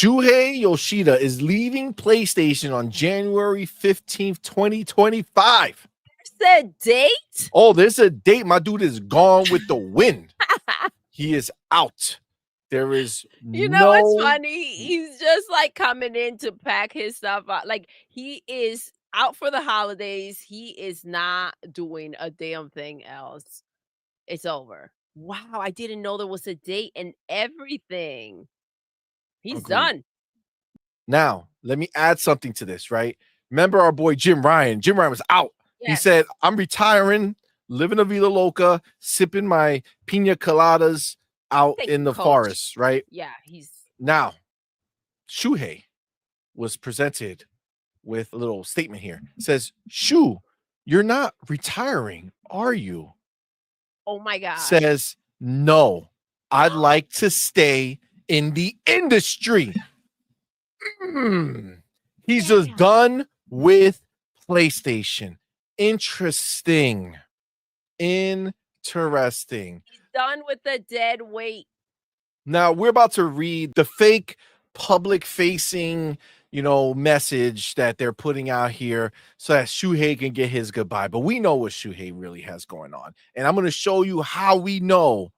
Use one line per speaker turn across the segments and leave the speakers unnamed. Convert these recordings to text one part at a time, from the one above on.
Shuhei Yoshida is leaving PlayStation on January 15th, 2025.
There's a date?
Oh, there's a date. My dude is gone with the wind. He is out. There is
You know what's funny? He's just like coming in to pack his stuff up. Like he is out for the holidays. He is not doing a damn thing else. It's over. Wow, I didn't know there was a date and everything. He's
Agreed.
done.
Now, let me add something to this, right? Remember our boy Jim Ryan? Jim Ryan was out.
Yes.
He said, I'm retiring, living a vida loca, sipping my pina coladas out in the forest, right?
Yeah, he's
now Shuhei was presented with a little statement here. It says, Shu, you're not retiring, are you?
Oh my God.
Says, no, I'd like to stay in the industry. He's just done with PlayStation. Interesting.
He's done with the dead weight.
Now we're about to read the fake public facing, message that they're putting out here so that Shuhei can get his goodbye. But we know what Shuhei really has going on. And I'm going to show you how we know,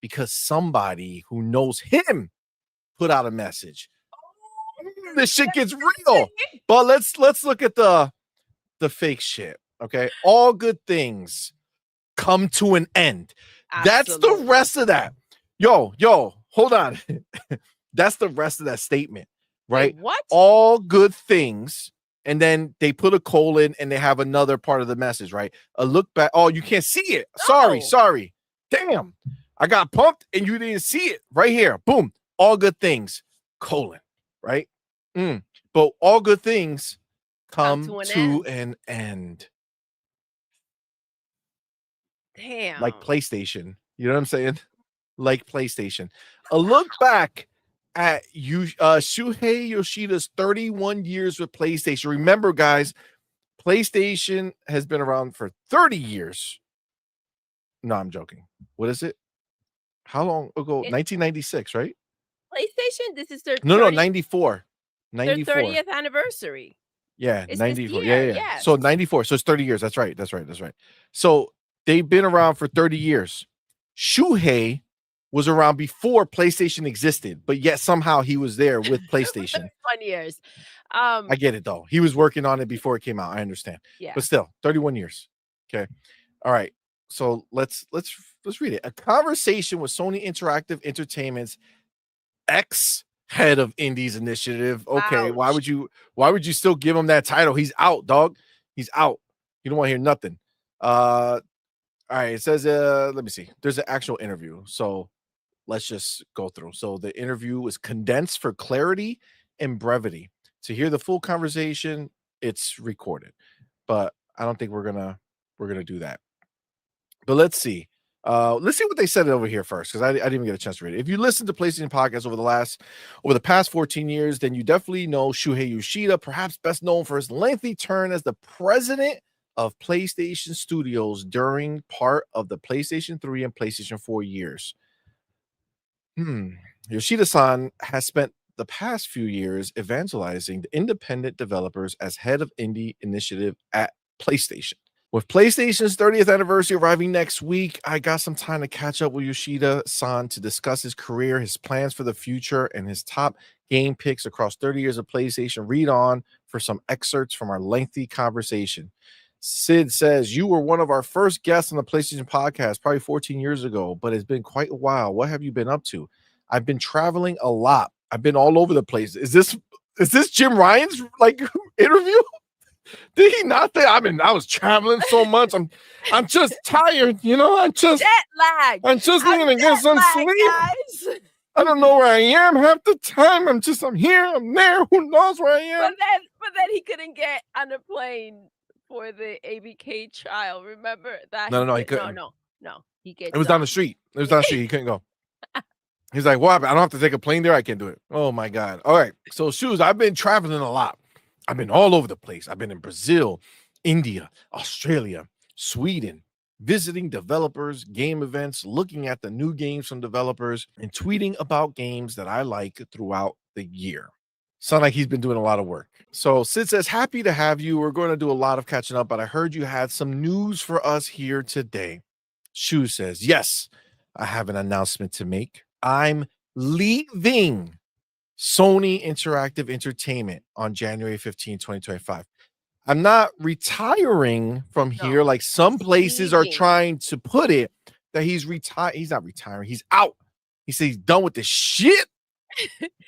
because somebody who knows him put out a message. This shit gets real. But let's look at the fake shit. Okay. All good things come to an end. Absolutely. That's the rest of that. Yo, hold on. That's the rest of that statement, right?
Wait, what?
All good things. And then they put a colon and they have another part of the message, right? A look back. Oh, you can't see it.
No.
Sorry. Damn. I got pumped and you didn't see it right here. Boom. All good things, colon, right? But all good things come to an end.
Damn.
Like PlayStation. You know what I'm saying? Like PlayStation. A look back at Shuhei Yoshida's 31 years with PlayStation. Remember, guys, PlayStation has been around for 30 years. No, I'm joking. What is it? How long ago? 1996, right?
PlayStation? This is their
94. 94.
Their 30th anniversary.
Yeah, 94. Yeah. So 94. So it's 30 years. That's right. So they've been around for 30 years. Shuhei was around before PlayStation existed, but yet somehow he was there with PlayStation.
31 years.
I get it though. He was working on it before it came out. I understand.
Yeah.
But still, 31 years. Okay. All right. So let's read it. A conversation with Sony Interactive Entertainment's ex-head of Indies Initiative. Okay, ouch. Why would you still give him that title? He's out, dog. He's out. You don't want to hear nothing. All right, it says let me see. There's an actual interview. So let's just go through. So the interview is condensed for clarity and brevity. To hear the full conversation, it's recorded. But I don't think we're gonna do that. But let's see what they said over here first, because I didn't even get a chance to read it. If you listen to PlayStation podcasts over the past 14 years, then you definitely know Shuhei Yoshida, perhaps best known for his lengthy turn as the president of PlayStation Studios during part of the PlayStation 3 and PlayStation 4 years. Yoshida-san has spent the past few years evangelizing the independent developers as head of indie initiative at PlayStation. With PlayStation's 30th anniversary arriving next week, I got some time to catch up with Yoshida-san to discuss his career, his plans for the future, and his top game picks across 30 years of PlayStation. Read on for some excerpts from our lengthy conversation. Sid says, you were one of our first guests on the PlayStation podcast, probably 14 years ago, but it's been quite a while. What have you been up to? I've been traveling a lot. I've been all over the place. Is this Jim Ryan's interview? Did he not think? I was traveling so much. I'm just tired, I'm just
jet lag.
I'm just needing to get some sleep. Guys. I don't know where I am half the time. I'm here, I'm there. Who knows where I am?
But then he couldn't get on a plane for the ABK trial. Remember that?
No, he couldn't.
No. He gets.
It was down the street. He couldn't go. He's like, what? I don't have to take a plane there. I can't do it. Oh my God. All right. So shoes. I've been traveling a lot. I've been all over the place. I've been in Brazil, India, Australia, Sweden, visiting developers, game events, looking at the new games from developers, and tweeting about games that I like throughout the year. Sound like he's been doing a lot of work. So Sid says, happy to have you. We're going to do a lot of catching up, but I heard you had some news for us here today. Shu says, yes, I have an announcement to make. I'm leaving Sony Interactive Entertainment on January 15, 2025. I'm not retiring from here
No,
like some
he's
places are
leaving.
trying to put it, that he's retired. He's not retiring. He's out. He says he's done with this shit.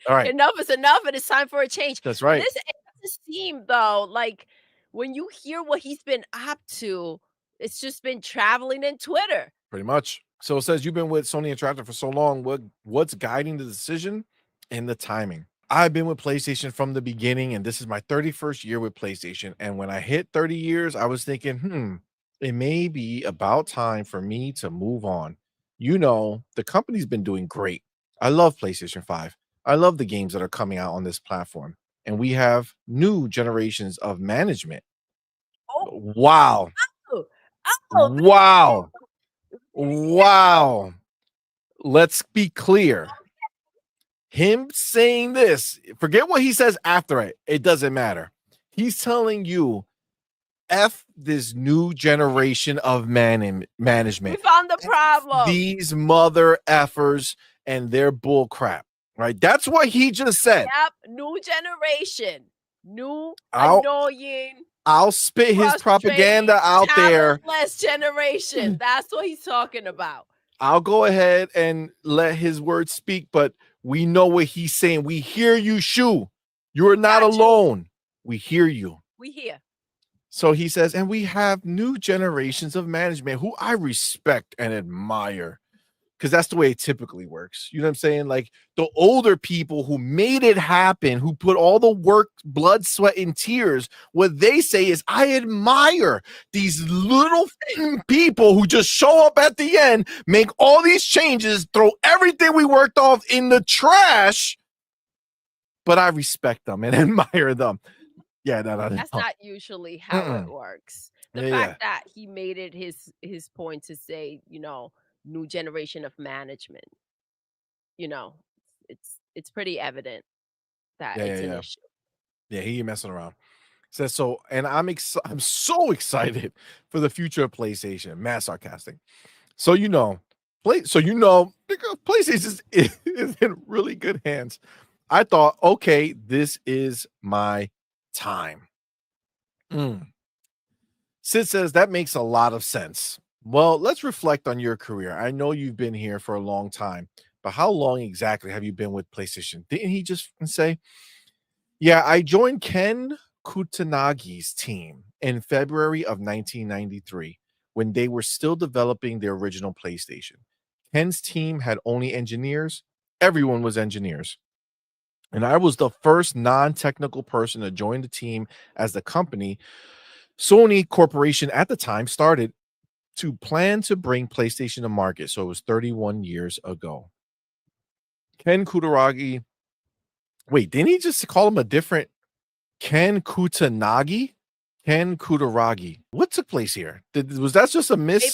All right.
Enough is enough, and it's time for a change.
That's right.
This it doesn't seem though like when you hear what he's been up to, it's just been traveling in Twitter.
Pretty much. So it says you've been with Sony Interactive for so long. What's guiding the decision and the timing? I've been with PlayStation from the beginning, and this is my 31st year with PlayStation. And when I hit 30 years, I was thinking, it may be about time for me to move on. You know, the company's been doing great. I love PlayStation 5. I love the games that are coming out on this platform. And we have new generations of management.
Oh,
Wow.
oh,
Wow. Wow. Let's be clear. Him saying this, forget what he says after it. It doesn't matter. He's telling you, F this new generation of management.
we found the problem.
These mother effers and their bull crap. Right? That's what he just said.
Yep, new generation, new annoying.
I'll spit his propaganda out there.
Talentless generation. That's what he's talking about.
I'll go ahead and let his words speak, but we know what he's saying. We hear you, Shu. You're not alone. We hear you.
We hear.
So he says, and we have new generations of management who I respect and admire, because that's the way it typically works. You know what I'm saying? Like the older people who made it happen, who put all the work, blood, sweat, and tears, what they say is, I admire these little people who just show up at the end, make all these changes, throw everything we worked off in the trash, but I respect them and admire them. Yeah,
that's not usually how it works. The fact that he made it his point to say, you know, new generation of management, you know, it's pretty evident that it's an issue.
Yeah, he ain't messing around. Says so, and I'm so excited for the future of PlayStation. Mad sarcastic. So you know, PlayStation is in really good hands. I thought, okay, this is my time. Sid says that makes a lot of sense. Well, let's reflect on your career. I know you've been here for a long time, but how long exactly have you been with PlayStation? Didn't he just say, yeah, I joined Ken Kutanagi's team in February of 1993 when they were still developing their original PlayStation. Ken's team had only engineers. Everyone was engineers. And I was the first non-technical person to join the team as the company, Sony Corporation at the time, started to plan to bring PlayStation to market. So it was 31 years ago. Ken Kutaragi. Wait, didn't he just call him a different Ken Kutanagi? Ken Kutaragi. What took place here? Was that just a
Maybe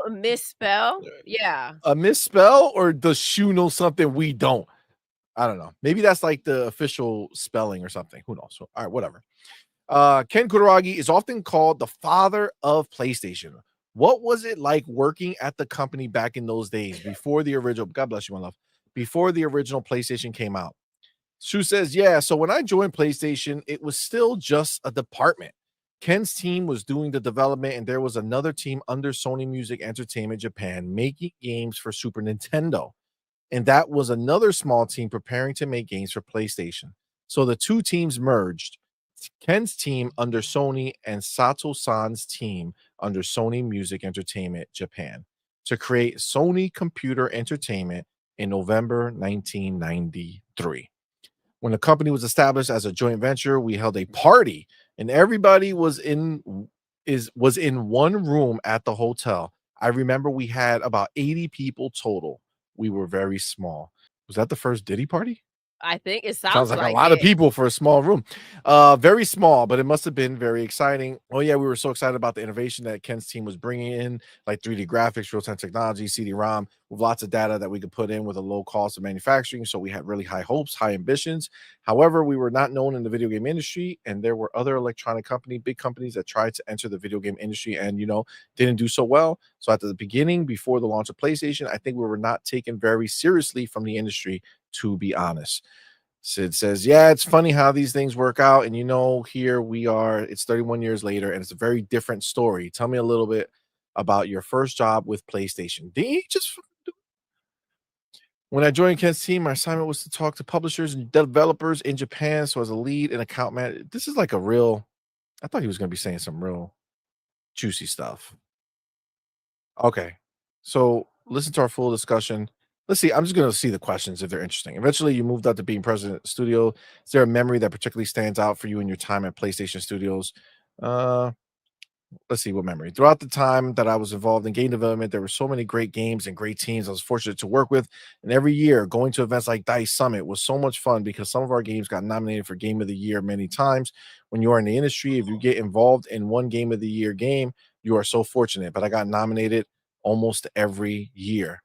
a misspell? Yeah.
A misspell, or does Shu know something we don't? I don't know. Maybe that's like the official spelling or something. Who knows? So, all right, whatever. Ken Kutaragi is often called the father of PlayStation. What was it like working at the company back in those days before the original? God bless you, my love. Before the original PlayStation came out. Shu says, yeah, so when I joined PlayStation, it was still just a department. Ken's team was doing the development, and there was another team under Sony Music Entertainment Japan making games for Super Nintendo. And that was another small team preparing to make games for PlayStation. So the two teams merged. Ken's team under Sony and Sato-san's team under Sony Music Entertainment Japan to create Sony Computer Entertainment in November 1993. When the company was established as a joint venture, we held a party, and everybody was in one room at the hotel. I remember we had about 80 people total. We were very small. Was that the first Diddy party?
I think it
Sounds
sounds
like a
like
lot of
it.
people for a small room. Very small, but it must have been very exciting. Oh yeah, we were so excited about the innovation that Ken's team was bringing in, like 3D graphics, real-time technology, CD-ROM, with lots of data that we could put in with a low cost of manufacturing. So we had really high hopes, high ambitions. However, we were not known in the video game industry, and there were other electronic big companies that tried to enter the video game industry and didn't do so well. So at the beginning, before the launch of PlayStation, I think we were not taken very seriously from the industry, to be honest. Sid says, yeah, it's funny how these things work out. And here we are, it's 31 years later, and it's a very different story. Tell me a little bit about your first job with PlayStation. Did he just When I joined Ken's team, my assignment was to talk to publishers and developers in Japan. So as a lead and account manager, this is like a real, I thought he was going to be saying some real juicy stuff. Okay. So listen to our full discussion. Let's see. I'm just going to see the questions if they're interesting. Eventually, you moved up to being president of the studio. Is there a memory that particularly stands out for you in your time at PlayStation Studios? Uh, let's see what memory. Throughout the time that I was involved in game development, there were so many great games and great teams I was fortunate to work with. And every year, going to events like Dice Summit was so much fun because some of our games got nominated for Game of the Year many times. When you are in the industry, if you get involved in one Game of the Year game, you are so fortunate. But I got nominated almost every year.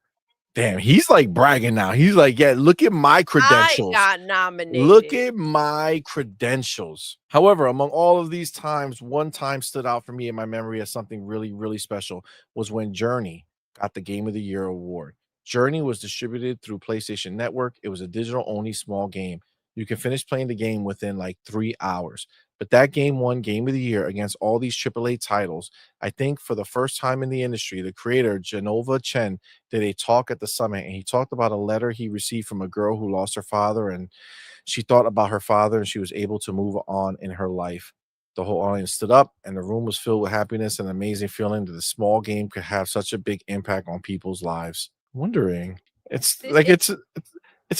Damn, he's like bragging now. He's like, yeah, look at my
I
credentials.
got
Look
nominated.
at my credentials. However, among all of these times, one time stood out for me in my memory as something really, really special was when Journey got the Game of the Year award. Journey was distributed through PlayStation Network. It was a digital only small game. You can finish playing the game within like 3 hours. But that game won Game of the Year against all these AAA titles. I think for the first time in the industry, the creator, Genova Chen, did a talk at the summit, and he talked about a letter he received from a girl who lost her father, and she thought about her father and she was able to move on in her life. The whole audience stood up and the room was filled with happiness and amazing feeling that a small game could have such a big impact on people's lives. Wondering. It's
This
like it's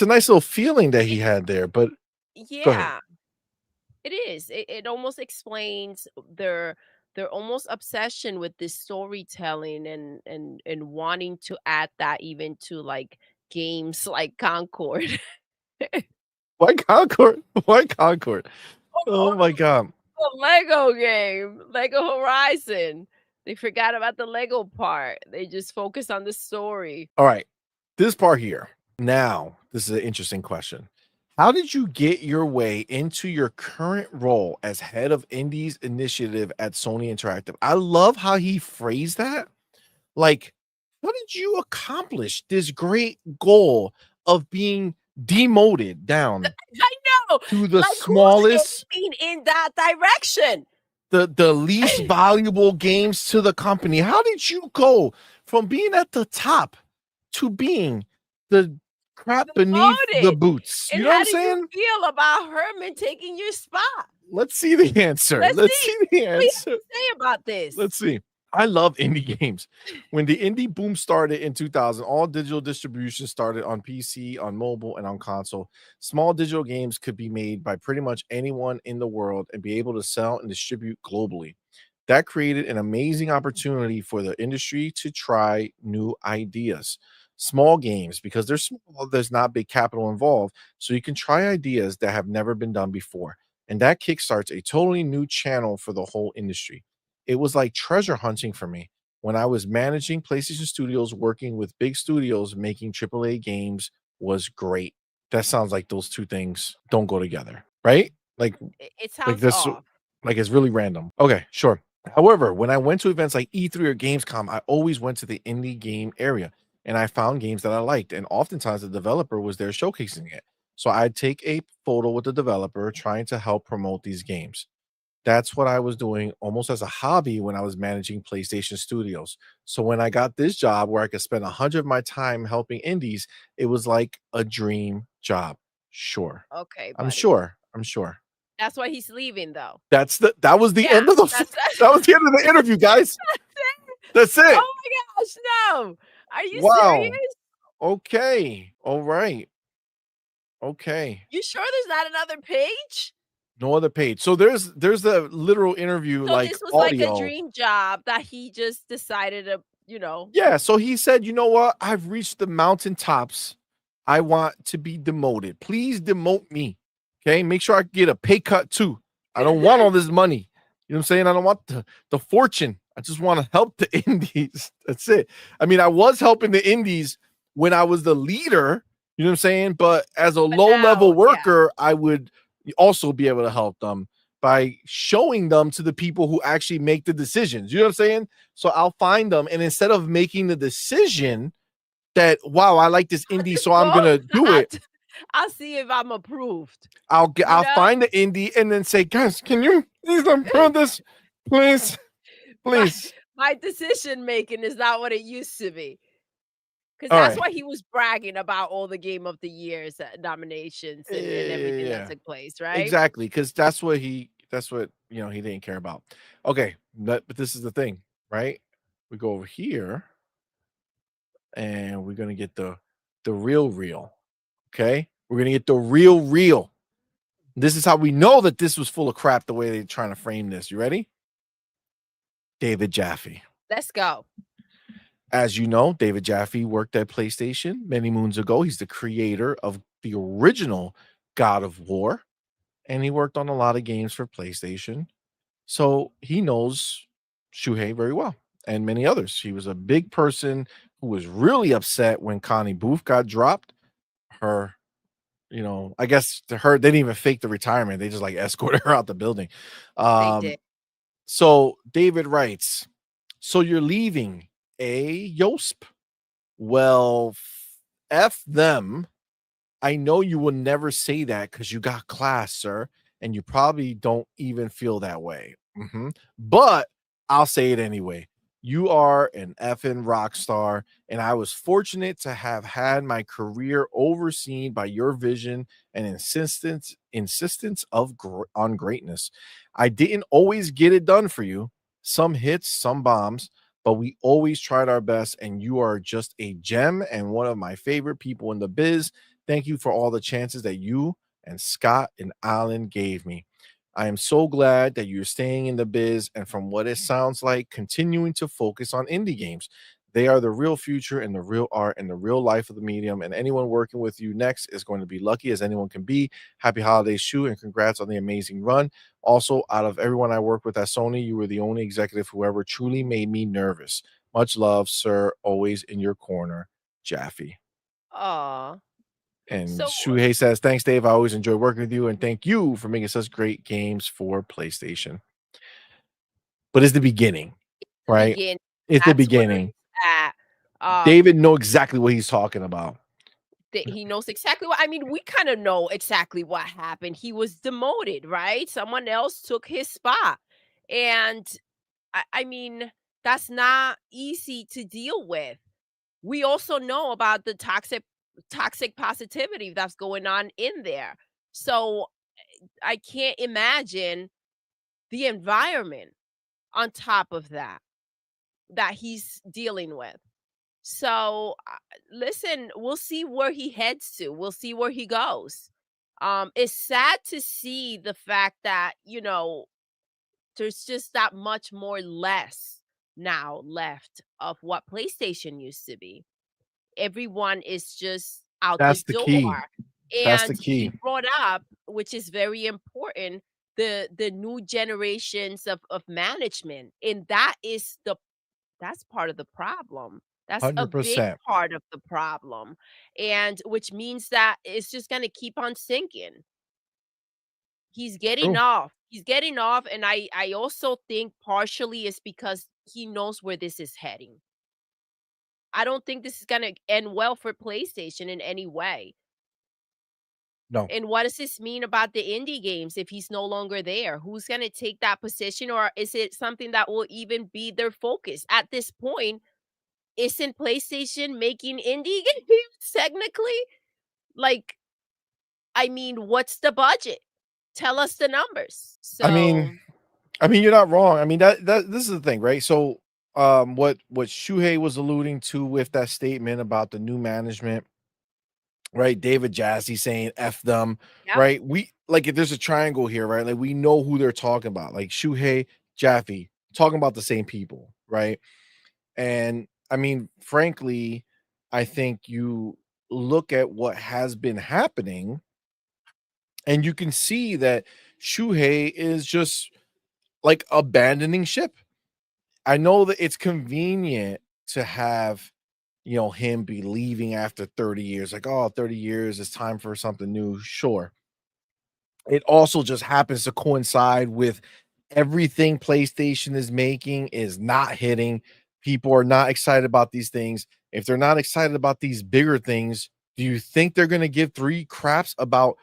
a nice little feeling that he had there, but go ahead.
Yeah, it is. It almost explains their almost obsession with this storytelling and wanting to add that even to like games like Concord.
Why Concord? Why Concord? Oh my god.
A Lego game, Lego Horizon. They forgot about the Lego part. They just focus on the story.
All right. This part here. Now, this is an interesting question. How did you get your way into your current role as head of Indies Initiative at Sony Interactive? I love how he phrased that. Like, how did you accomplish this great goal of being demoted down
I know.
to the
Like who's
smallest,
aiming in that direction?
the least valuable games to the company? How did you go from being at the top to being the crap beneath the
Demoted.
boots? You
And
know what
how
I'm
do you
saying?
feel about Herman taking your spot?
Let's see the answer.
Let's
Let's
see.
see the
What do you have
answer.
to say about this?
Let's see. I love indie games. When the indie boom started in 2000, all digital distribution started on PC, on mobile, and on console. Small digital games could be made by pretty much anyone in the world and be able to sell and distribute globally. That created an amazing opportunity for the industry to try new ideas. Small games, because they're small, there's not big capital involved. So you can try ideas that have never been done before. And that kickstarts a totally new channel for the whole industry. It was like treasure hunting for me when I was managing PlayStation Studios, working with big studios, making AAA games was great. That sounds like those two things don't go together, right?
It
Like
sounds
this,
off.
like it's really random. Okay, sure. However, when I went to events like E3 or Gamescom, I always went to the indie game area and I found games that I liked. And oftentimes the developer was there showcasing it. So I'd take a photo with the developer trying to help promote these games. That's what I was doing almost as a hobby when I was managing PlayStation Studios. So when I got this job where I could spend 100 of my time helping indies, it was like a dream job. Sure.
Okay,
I'm
buddy.
sure. I'm sure.
That's why he's leaving though.
That was the
Yeah,
end of the
that's
that was the end of the interview, guys. That's it.
Oh my gosh, no. Are you
Wow.
serious?
Okay. All right. Okay.
You sure there's not another page?
No other page. So there's the literal interview
So
like
this was like a
audio.
dream job that he just decided to,
Yeah, so he said, "You know what? I've reached the mountaintops I want to be demoted. Please demote me. Okay. Make sure I get a pay cut too. I don't want all this money. You know what I'm saying? I don't want the fortune. I just want to help the indies. That's it. I mean, I was helping the indies when I was the leader, you know what I'm saying? But as a
But
low
now,
level
yeah.
worker, I would also be able to help them by showing them to the people who actually make the decisions. You know what I'm saying? So I'll find them. And instead of making the decision that, wow, I like this indie, so I'm
Well,
gonna do it.
I'll see if I'm approved,
I'll find the indie and then say, guys, can you please approve this? Please,
My
please.
my decision making is not what it used to be. 'Cause
All
that's
right.
why he was bragging about all the Game of the Years, nominations and everything that
Yeah.
took place, right?
Exactly. Because that's what he didn't care about. Okay, but this is the thing, right? We go over here and we're gonna get the real. Okay. We're gonna get the real. This is how we know that this was full of crap the way they're trying to frame this. You ready? David Jaffe.
Let's go.
As you know, David Jaffe worked at PlayStation many moons ago. He's the creator of the original God of War, and he worked on a lot of games for PlayStation. So he knows Shuhei very well and many others. He was a big person who was really upset when Connie Booth got dropped. Her, I guess to her, they didn't even fake the retirement. They just like escorted her out the building.
They did.
So David writes, so you're leaving, Yosp? Well, F them. I know you will never say that because you got class, sir, and you probably don't even feel that way. But I'll say it anyway. You are an effing rock star, and I was fortunate to have had my career overseen by your vision and insistence on greatness. I didn't always get it done for you. Some hits, some bombs, but we always tried our best, and you are just a gem and one of my favorite people in the biz. Thank you for all the chances that you and Scott and Alan gave me. I am so glad that you're staying in the biz and from what it sounds like, continuing to focus on indie games. They are the real future and the real art and the real life of the medium. And anyone working with you next is going to be lucky as anyone can be. Happy holidays, Shu, and congrats on the amazing run. Also, out of everyone I worked with at Sony, you were the only executive who ever truly made me nervous. Much love, sir. Always in your corner, Jaffe.
Aw.
And
So
Shuhei says, thanks, Dave. I always enjoy working with you. And thank you for making such great games for PlayStation. But it's the beginning,
the
right?
beginning,
It's the
that's where
beginning.
it's at.
David know exactly what he's talking about.
That he knows exactly what I mean, we kinda know exactly what happened. He was demoted, right? Someone else took his spot. And I mean, that's not easy to deal with. We also know about the toxic positivity that's going on in there. So I can't imagine the environment on top of that he's dealing with. So listen, we'll see where he heads to. We'll see where he goes. It's sad to see the fact that, there's just that much more less now left of what PlayStation used to be. Everyone is just out the
That's the
door.
key. That's the
And he
key.
brought up, which is very important, the new generations of management. And that's part of the problem. That's a big
100%.
part of the problem. And which means that it's just gonna keep on sinking. He's getting
True.
off. He's getting off, and I also think partially is because he knows where this is heading. I don't think this is gonna end well for PlayStation in any way.
No.
And what does this mean about the indie games if he's no longer there? Who's gonna take that position, or is it something that will even be their focus? At this point, isn't PlayStation making indie games technically? Like, I mean, what's the budget? Tell us the numbers.
I mean,
So,
you're not wrong. I mean, that this is the thing, right? So, what Shuhei was alluding to with that statement about the new management, right? David Jassy saying F them,
yep,
right? We like if there's a triangle here, right? Like we know who they're talking about, like Shuhei, Jaffe, talking about the same people, right? And I mean, frankly, I think you look at what has been happening, and you can see that Shuhei is just like abandoning ship. I know that it's convenient to have, him be leaving after 30 years. Like, oh, 30 years, it's time for something new. Sure. It also just happens to coincide with everything PlayStation is making is not hitting. People are not excited about these things. If they're not excited about these bigger things, do you think they're going to give three craps about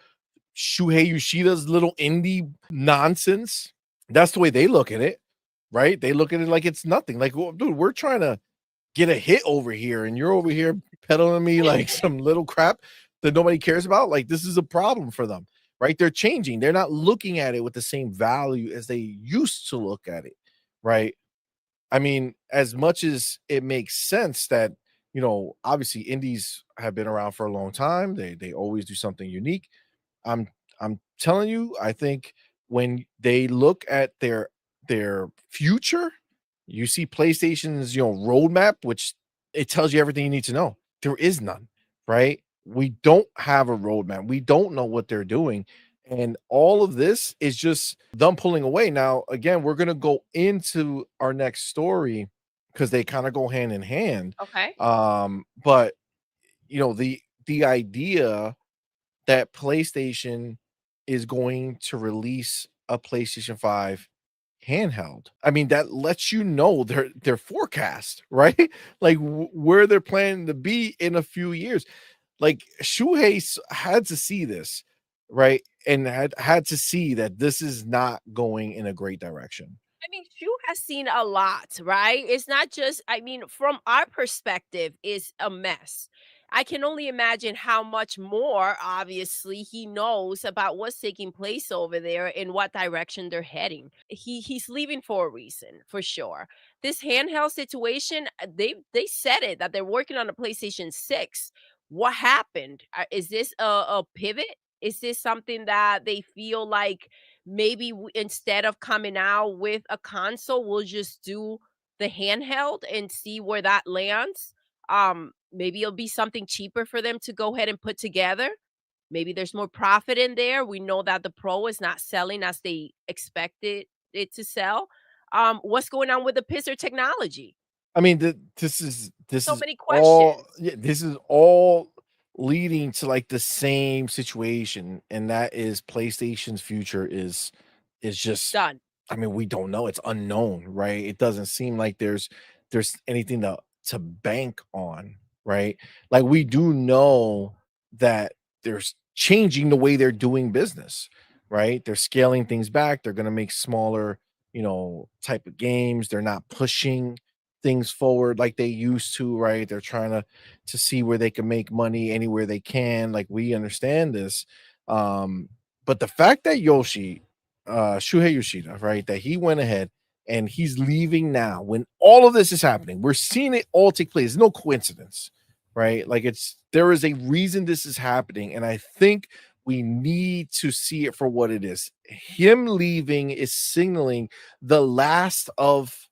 Shuhei Yoshida's little indie nonsense? That's the way they look at it, right? They look at it like it's nothing. Like, well, dude, we're trying to get a hit over here, and you're over here peddling me like some little crap that nobody cares about. Like, this is a problem for them, right? They're changing. They're not looking at it with the same value as they used to look at it, right? I mean, as much as it makes sense that, obviously indies have been around for a long time. They always do something unique. I'm I'm telling you, I think when they look at their future, you see PlayStation's, roadmap, which it tells you everything you need to know. There is none, right? We don't have a roadmap. We don't know what they're doing. And all of this is just them pulling away. Now, again, we're gonna go into our next story because they kind of go hand in hand.
Okay.
But the idea that PlayStation is going to release a PlayStation 5 handheld. I mean, that lets you know their forecast, right? Like where they're planning to be in a few years. Like had to see this, right? And had to see that this is not going in a great direction.
I mean, Shu has seen a lot, right? It's not just, I mean, from our perspective, is a mess. I can only imagine how much more, obviously, he knows about what's taking place over there and what direction they're heading. He's leaving for a reason, for sure. This handheld situation, they said it that they're working on a PlayStation 6. What happened? Is this a pivot? Is this something that they feel like maybe instead of coming out with a console, we'll just do the handheld and see where that lands? Maybe it'll be something cheaper for them to go ahead and put together. Maybe there's more profit in there. We know that the Pro is not selling as they expected it to sell. What's going on with the Pizzer technology?
I mean, this
So
is
many
all
questions.
yeah, this is all leading to like the same situation, and that is PlayStation's future is just
Done.
I mean, we don't know. It's unknown, right? It doesn't seem like there's anything to bank on, right? Like we do know that there's changing the way they're doing business, right? They're scaling things back. They're going to make smaller, type of games. They're not pushing things forward like they used to, right? They're trying to see where they can make money anywhere they can. Like we understand this. But the fact that Shuhei Yoshida, right, that he went ahead and he's leaving now when all of this is happening. We're seeing it all take place. It's no coincidence, right? Like there is a reason this is happening, and I think we need to see it for what it is. Him leaving is signaling the last of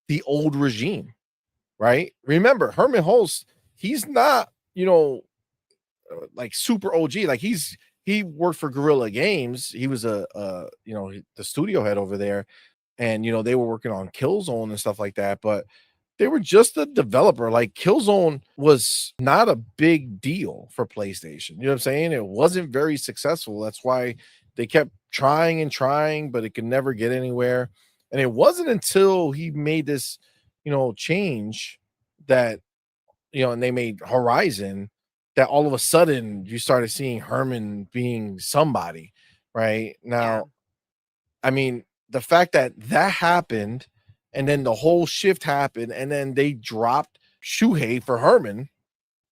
the old regime, right? Remember, Herman Holst, he's not, like super OG. Like he worked for Guerrilla Games. He was the studio head over there, and they were working on Killzone and stuff like that. But they were just a developer. Like Killzone was not a big deal for PlayStation. You know what I'm saying? It wasn't very successful. That's why they kept trying and trying, but it could never get anywhere. And it wasn't until he made this, change that and they made Horizon, that all of a sudden you started seeing Herman being somebody, right?
Yeah.
Now, I mean, the fact that that happened and then the whole shift happened and then they dropped Shuhei for Herman.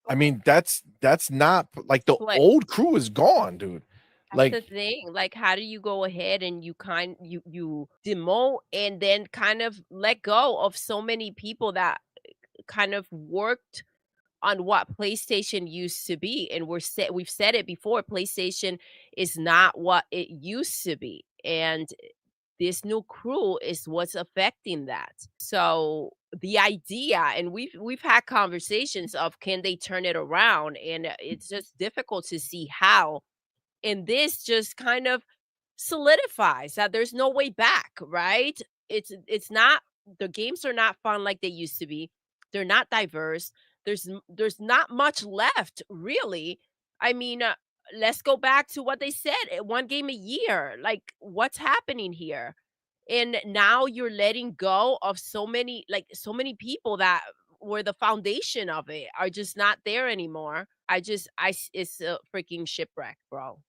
I mean, that's not like the
But
old crew is gone, dude.
that's
Like
the thing. Like, how do you go ahead and you demote and then kind of let go of so many people that kind of worked on what PlayStation used to be, and we've said it before, PlayStation is not what it used to be, and this new crew is what's affecting that. So, the idea, and we've had conversations of can they turn it around, and it's just difficult to see how. And this just kind of solidifies that there's no way back, right? It's not, the games are not fun like they used to be. They're not diverse. There's not much left, really. I mean, let's go back to what they said, one game a year. Like, what's happening here? And now you're letting go of so many, like, so many people that were the foundation of it are just not there anymore. It's a freaking shipwreck, bro.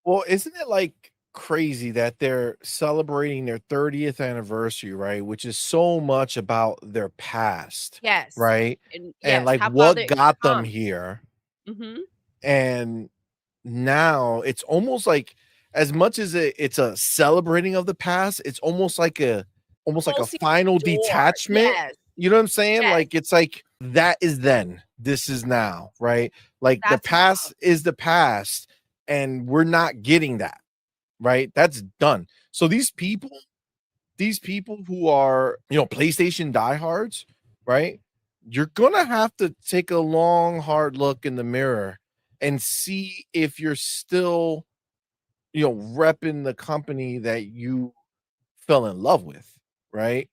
Well, isn't it like crazy that they're celebrating their 30th anniversary, right? Which is so much about their past,
Yes.
right?
And
And
yes,
like
how far
what
they've
got them
come.
here.
Mhm.
And now it's almost like as much as it's a celebrating of the past, it's almost like a
Closing the
final
door.
detachment.
Yes,
You know what I'm saying?
yes,
Like it's like that is then, this is now, right? Like the
that's
past
rough.
is the past, and we're not getting that, right? That's done. So these people who are, PlayStation diehards, right? You're gonna have to take a long, hard look in the mirror and see if you're still, repping the company that you fell in love with, right?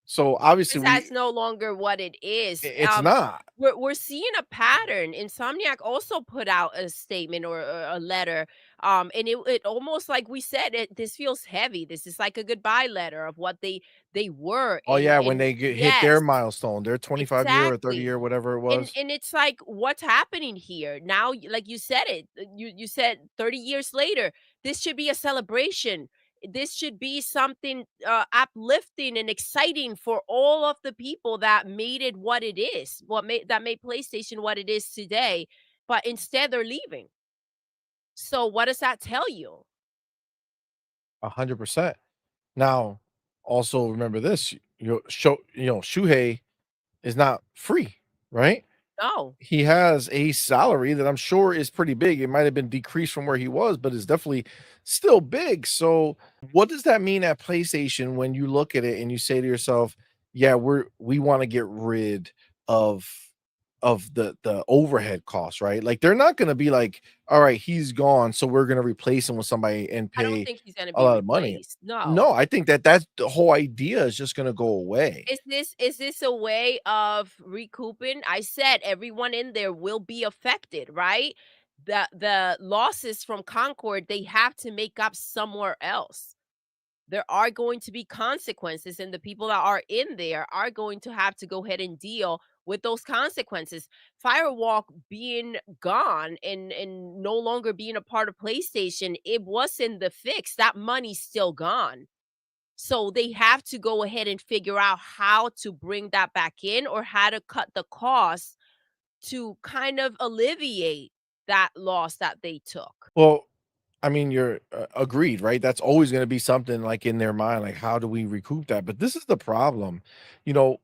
So obviously
Because that's no longer what it is.
it's not.
We're seeing a pattern. Insomniac also put out a statement or a letter, and it almost like we said it. This feels heavy. This is like a goodbye letter of what they were.
Oh yeah, when
And
they hit their
yes,
milestone, their 25-year or
exactly.
30-year, whatever it was.
And it's like, what's happening here? Now, like you said it, you said 30 years later, this should be a celebration. This should be something uplifting and exciting for all of the people that made it what it is, that made PlayStation what it is today. But instead, they're leaving. So, what does that tell you?
100%. Now, also remember this, Shuhei is not free, right?
No.
He has a salary that I'm sure is pretty big. It might have been decreased from where he was, but it's definitely still big. So, what does that mean at PlayStation when you look at it and you say to yourself, "Yeah, we want to get rid of the overhead costs," right? Like they're not going to be like, "All right, he's gone, so we're going to replace him with somebody and
I don't
pay
think he's going to
a
be
lot of money."
replaced. No.
No, I think that's the whole idea is just going to go away.
Is this a way of recouping? I said everyone in there will be affected, right? The losses from Concord, they have to make up somewhere else. There are going to be consequences, and the people that are in there are going to have to go ahead and deal with those consequences. Firewalk being gone and no longer being a part of PlayStation, it wasn't the fix. That money's still gone. So they have to go ahead and figure out how to bring that back in or how to cut the costs to kind of alleviate that loss that they took.
Well, I mean, you're agreed, right? That's always going to be something like in their mind, like how do we recoup that? But this is the problem. You know,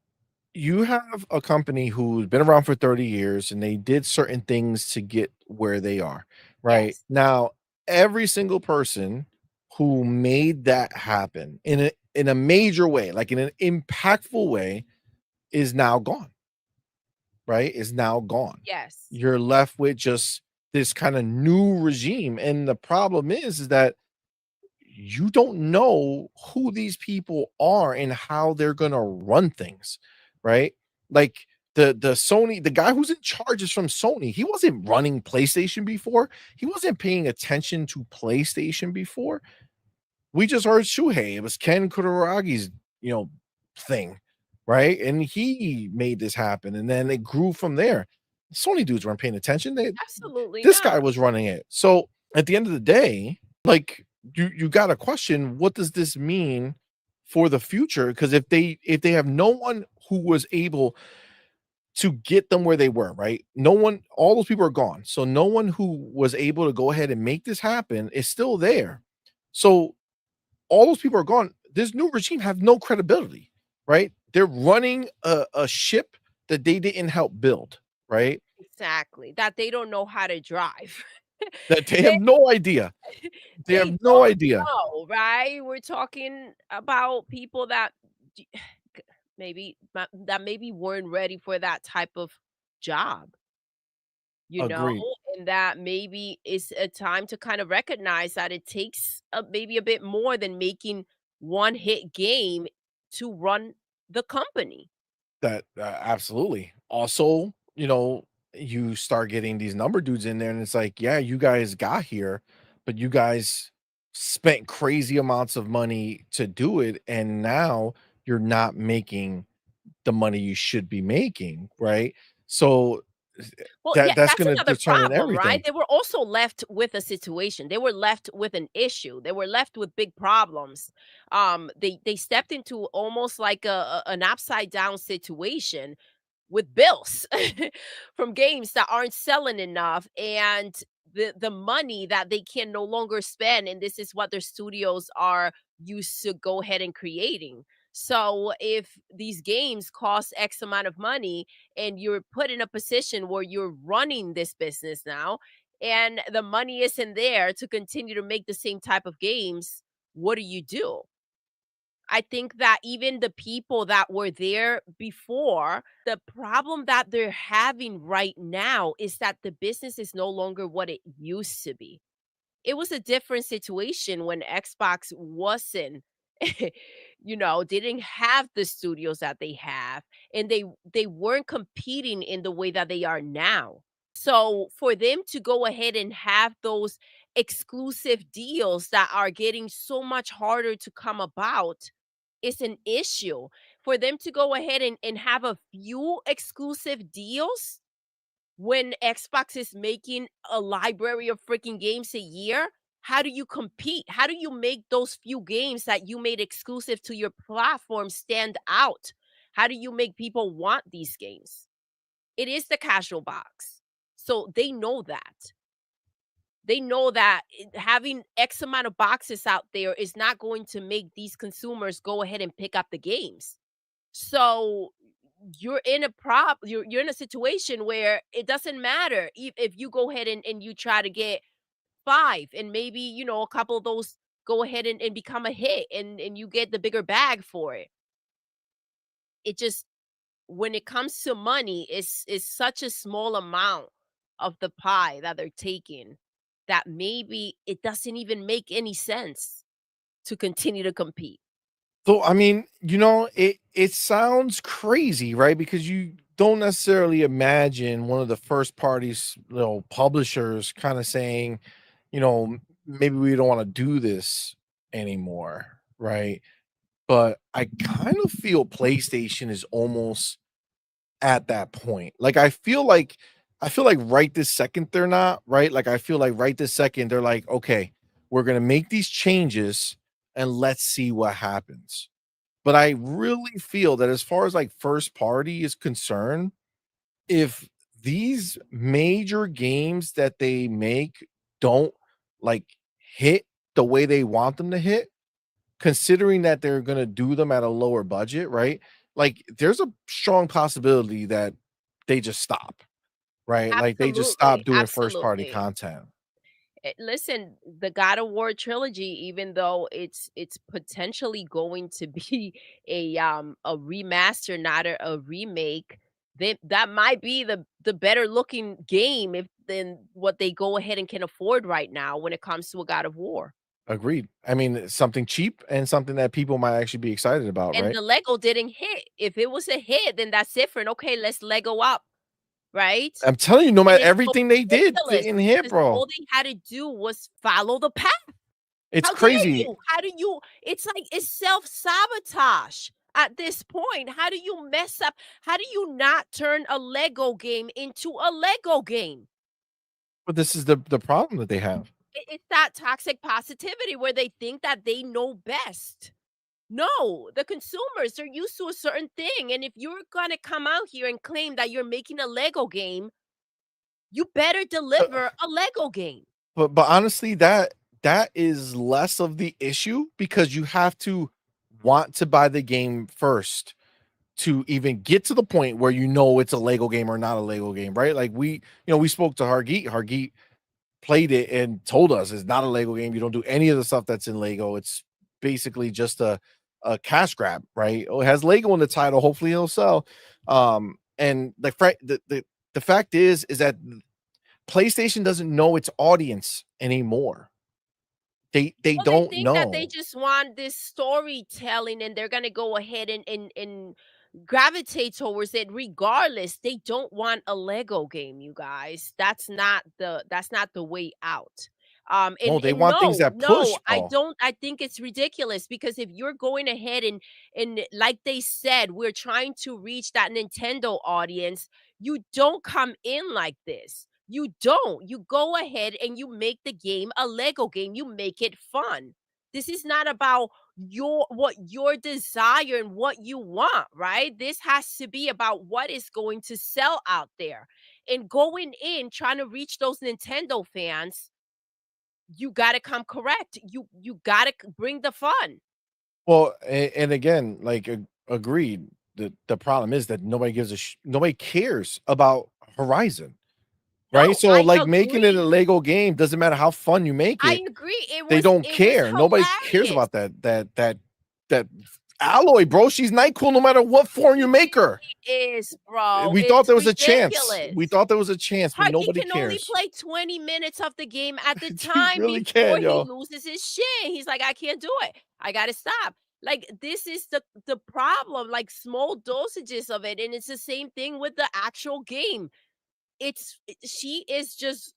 you have a company who's been around for 30 years and they did certain things to get where they are, right?
Yes.
Now, every single person who made that happen in a major way, like in an impactful way, is now gone, right? Is now gone.
Yes.
You're left with just this kind of new regime. And the problem is that you don't know who these people are and how they're gonna run things, right? Like the Sony, the guy who's in charge is from Sony. He wasn't running PlayStation before. He wasn't paying attention to PlayStation before. We just heard Shuhei. It was Ken Kuragi's, thing, right? And he made this happen, and then it grew from there. Sony dudes weren't paying attention.
Absolutely
This guy
not.
was running it. So at the end of the day, like you got to question what does this mean for the future? Because if they have no one who was able to get them where they were, right? No one, all those people are gone. So no one who was able to go ahead and make this happen is still there. So all those people are gone. This new regime have no credibility, right? They're running a ship that they didn't help build, right?
Exactly. That they don't know how to drive.
That they have
They
no idea. They have
they
no
don't
idea.
know, right? We're talking about people that d that maybe weren't ready for that type of job, you know,
Agreed.
and that maybe it's a time to kind of recognize that it takes maybe a bit more than making one hit game to run the company.
That absolutely. Also, you start getting these number dudes in there, and it's like, yeah, you guys got here, but you guys spent crazy amounts of money to do it, and now you're not making the money you should be making, right? So
Well, yeah,
that's
that's
going to
another
determine
problem, right?
everything.
They were also left with a situation. They were left with an issue. They were left with big problems. They stepped into almost like an upside down situation with bills from games that aren't selling enough and the money that they can no longer spend, and this is what their studios are used to go ahead and creating. So if these games cost x amount of money and you're put in a position where you're running this business now and the money isn't there to continue to make the same type of games, what do you do? I think that even the people that were there before, the problem that they're having right now is that the business is no longer what it used to be. It was a different situation when Xbox wasn't, didn't have the studios that they have, and they weren't competing in the way that they are now. So for them to go ahead and have those exclusive deals that are getting so much harder to come about is an issue. For them to go ahead and have a few exclusive deals when Xbox is making a library of freaking games a year, how do you compete? How do you make those few games that you made exclusive to your platform stand out? How do you make people want these games? It is the casual box. So they know that. They know that having X amount of boxes out there is not going to make these consumers go ahead and pick up the games. So you're in a situation where it doesn't matter if you go ahead and you try to get 5 and maybe, a couple of those go ahead and become a hit and you get the bigger bag for it. It just when it comes to money, it's such a small amount of the pie that they're taking that maybe it doesn't even make any sense to continue to compete.
So I mean, it sounds crazy, right? Because you don't necessarily imagine one of the first parties, publishers kind of saying, maybe we don't want to do this anymore, right? But I kind of feel PlayStation is almost at that point. Like I feel like right this second they're not, right? Like I feel like right this second they're like, okay, we're gonna make these changes and let's see what happens. But I really feel that as far as like first party is concerned, if these major games that they make don't like hit the way they want them to hit, considering that they're gonna do them at a lower budget, right? Like, there's a strong possibility that they just stop, right? Like, they just stop
Absolutely,
doing first party
absolutely.
content.
Listen, the God of War trilogy, even though it's potentially going to be a remaster, not a remake, that might be the better looking game if than what they go ahead and can afford right now when it comes to a God of War.
Agreed. I mean, it's something cheap and something that people might actually be excited about,
And
right?
the Lego didn't hit. If it was a hit, then that's different. Okay, let's Lego up, right?
I'm telling you, no
And
matter
it's so
everything they did
ridiculous
didn't hit,
because
bro.
all they had to do was follow the path.
It's
How dare
crazy.
you? How do you it's like it's self-sabotage at this point. How do you mess up? How do you not turn a Lego game into a Lego game?
But this is the problem that they have.
It's that toxic positivity where they think that they know best. No, the consumers are used to a certain thing. And if you're gonna come out here and claim that you're making a Lego game, you better
Uh,
deliver a Lego game.
but honestly, that is less of the issue because you have to want to buy the game first to even get to the point where it's a Lego game or not a Lego game, right? Like we spoke to Hargeet. Hargeet played it and told us it's not a Lego game. You don't do any of the stuff that's in Lego. It's basically just a a cash grab, right? Oh, it has Lego in the title. Hopefully he'll sell. And the fact is that PlayStation doesn't know its audience anymore. They
Well, they
don't
think that they
know.
just want this storytelling and they're gonna go ahead and gravitate towards it regardless. They don't want a Lego game, you guys. That's not the way out.
No,
And
they
and
want things
no,
that
no,
push,
I
though.
don't. I think it's ridiculous because if you're going ahead and like they said, we're trying to reach that Nintendo audience, you don't come in like this. You don't. You go ahead and you make the game a Lego game. You make it fun. This is not about your desire and what you want, right? This has to be about what is going to sell out there. And going in trying to reach those Nintendo fans, you got to come correct. You got to bring the fun.
Well, and again, like agreed. The problem is that nobody cares about Horizon, right?
No,
So
I
like making it a
agree.
Lego game doesn't matter how fun you make
I
it.
agree.
They don't
It was
care. Nobody cares
hilarious.
about that alloy, bro. She's night cool no matter what form you make her.
Is, bro.
We thought
It's
there was a chance. We
ridiculous.
thought there was a chance, but
He
nobody
can only
cares.
play 20 minutes of the game at the
He
time
really
before
can,
he
yo.
loses his shit. He's like, "I can't do it. I gotta stop." Like, this is the problem, like, small dosages of it, and it's the same thing with the actual game. She is just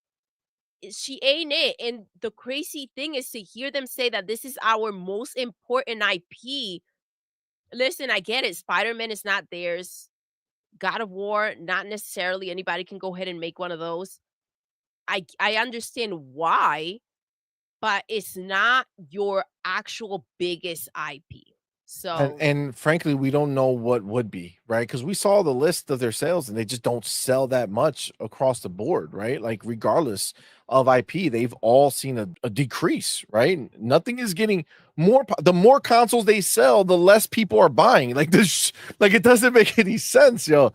she ain't it, and the crazy thing is to hear them say that this is our most important IP. Listen, I get it, Spider-Man is not theirs. God of War, not necessarily anybody can go ahead and make one of those. I understand why, but it's not your actual biggest IP. So,
And frankly, we don't know what would be, right? Because we saw the list of their sales and they just don't sell that much across the board, right? Like, regardless of IP, they've all seen a decrease, right? Nothing is getting more. The more consoles they sell, the less people are buying. Like this, like it doesn't make any sense, yo.